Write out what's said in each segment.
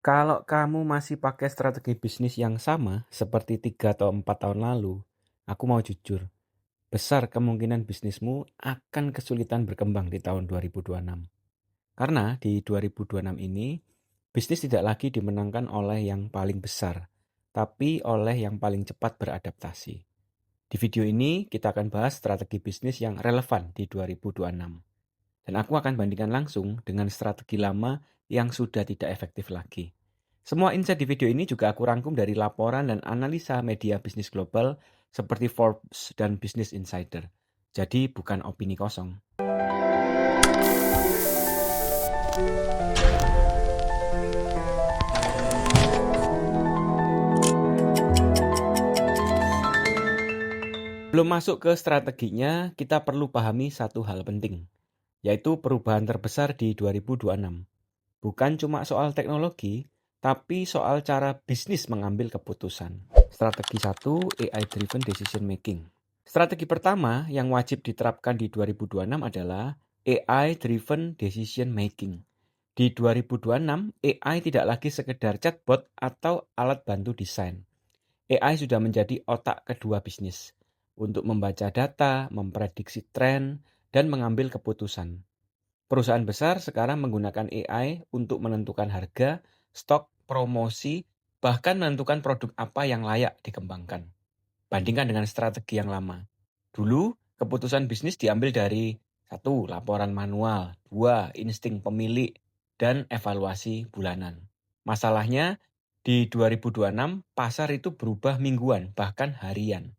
Kalau kamu masih pakai strategi bisnis yang sama seperti 3 atau 4 tahun lalu, aku mau jujur, besar kemungkinan bisnismu akan kesulitan berkembang di tahun 2026. Karena di 2026 ini, bisnis tidak lagi dimenangkan oleh yang paling besar, tapi oleh yang paling cepat beradaptasi. Di video ini, kita akan bahas strategi bisnis yang relevan di 2026. Dan aku akan bandingkan langsung dengan strategi lama yang sudah tidak efektif lagi. Semua insight di video ini juga aku rangkum dari laporan dan analisa media bisnis global seperti Forbes dan Business Insider. Jadi bukan opini kosong. Belum masuk ke strateginya, kita perlu pahami satu hal penting, yaitu perubahan terbesar di 2026. Bukan cuma soal teknologi, tapi soal cara bisnis mengambil keputusan. Strategi 1, AI Driven Decision Making. Strategi pertama yang wajib diterapkan di 2026 adalah AI Driven Decision Making. Di 2026, AI tidak lagi sekedar chatbot atau alat bantu desain. AI sudah menjadi otak kedua bisnis untuk membaca data, memprediksi tren, dan mengambil keputusan. Perusahaan besar sekarang menggunakan AI untuk menentukan harga, stok, promosi, bahkan menentukan produk apa yang layak dikembangkan. Bandingkan dengan strategi yang lama. Dulu, keputusan bisnis diambil dari 1. Laporan manual, 2. Insting pemilik, dan evaluasi bulanan. Masalahnya, di 2026, pasar itu berubah mingguan, bahkan harian.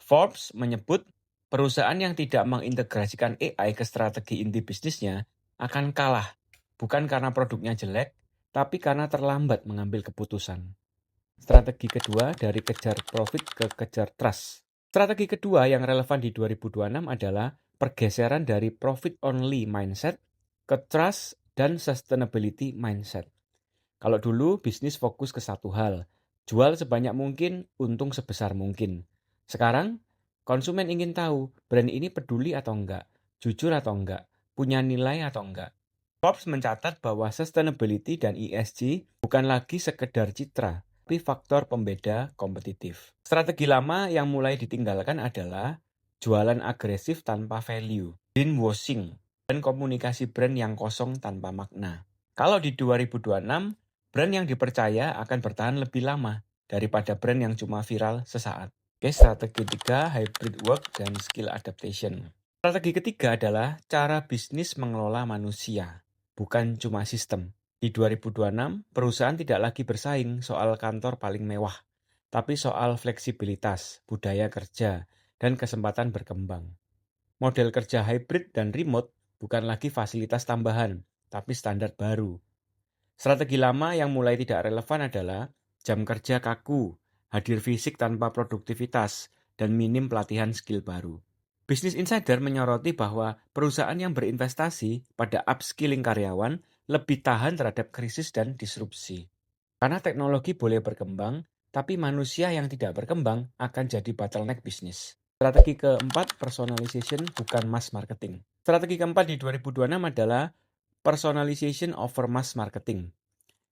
Forbes menyebut perusahaan yang tidak mengintegrasikan AI ke strategi inti bisnisnya akan kalah, bukan karena produknya jelek, tapi karena terlambat mengambil keputusan. Strategi kedua dari kejar profit ke kejar trust. Strategi kedua yang relevan di 2026 adalah pergeseran dari profit only mindset ke trust dan sustainability mindset. Kalau dulu bisnis fokus ke satu hal, jual sebanyak mungkin, untung sebesar mungkin. Sekarang, konsumen ingin tahu brand ini peduli atau enggak, jujur atau enggak, punya nilai atau enggak. Forbes mencatat bahwa sustainability dan ESG bukan lagi sekedar citra, tapi faktor pembeda kompetitif. Strategi lama yang mulai ditinggalkan adalah jualan agresif tanpa value, greenwashing, dan komunikasi brand yang kosong tanpa makna. Kalau di 2026, brand yang dipercaya akan bertahan lebih lama daripada brand yang cuma viral sesaat. Oke, strategi 3, hybrid work dan skill adaptation. Strategi ketiga adalah cara bisnis mengelola manusia, bukan cuma sistem. Di 2026, perusahaan tidak lagi bersaing soal kantor paling mewah, tapi soal fleksibilitas, budaya kerja, dan kesempatan berkembang. Model kerja hybrid dan remote bukan lagi fasilitas tambahan, tapi standar baru. Strategi lama yang mulai tidak relevan adalah jam kerja kaku, hadir fisik tanpa produktivitas, dan minim pelatihan skill baru. Business Insider menyoroti bahwa perusahaan yang berinvestasi pada upskilling karyawan lebih tahan terhadap krisis dan disrupsi. Karena teknologi boleh berkembang, tapi manusia yang tidak berkembang akan jadi bottleneck bisnis. Strategi keempat, personalization bukan mass marketing. Strategi keempat di 2026 adalah personalization over mass marketing.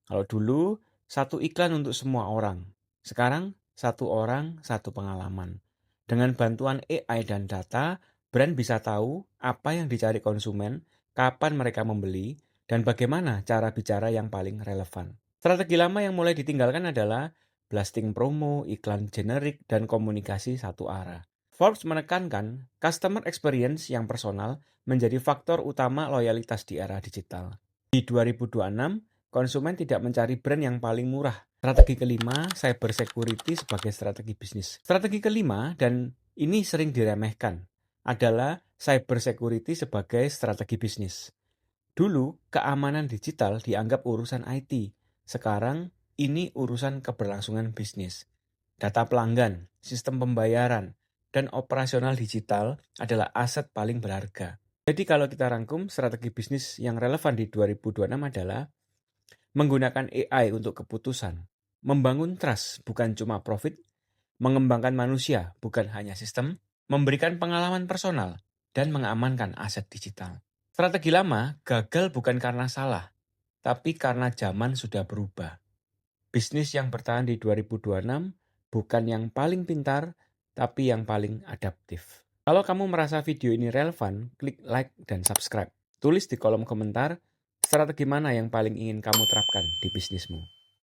Kalau dulu, satu iklan untuk semua orang. Sekarang, satu orang, satu pengalaman. Dengan bantuan AI dan data, brand bisa tahu apa yang dicari konsumen, kapan mereka membeli, dan bagaimana cara bicara yang paling relevan. Strategi lama yang mulai ditinggalkan adalah blasting promo, iklan generik, dan komunikasi satu arah. Forbes menekankan customer experience yang personal menjadi faktor utama loyalitas di era digital. Di 2026, konsumen tidak mencari brand yang paling murah. Strategi kelima, cyber security sebagai strategi bisnis. Strategi kelima, dan ini sering diremehkan, adalah cyber security sebagai strategi bisnis. Dulu, keamanan digital dianggap urusan IT. Sekarang, ini urusan keberlangsungan bisnis. Data pelanggan, sistem pembayaran, dan operasional digital adalah aset paling berharga. Jadi kalau kita rangkum, strategi bisnis yang relevan di 2026 adalah menggunakan AI untuk keputusan, membangun trust bukan cuma profit, mengembangkan manusia bukan hanya sistem, memberikan pengalaman personal, dan mengamankan aset digital. Strategi lama gagal bukan karena salah, tapi karena zaman sudah berubah. Bisnis yang bertahan di 2026 bukan yang paling pintar, tapi yang paling adaptif. Kalau kamu merasa video ini relevan, klik like dan subscribe. Tulis di kolom komentar strategi mana yang paling ingin kamu terapkan di bisnismu.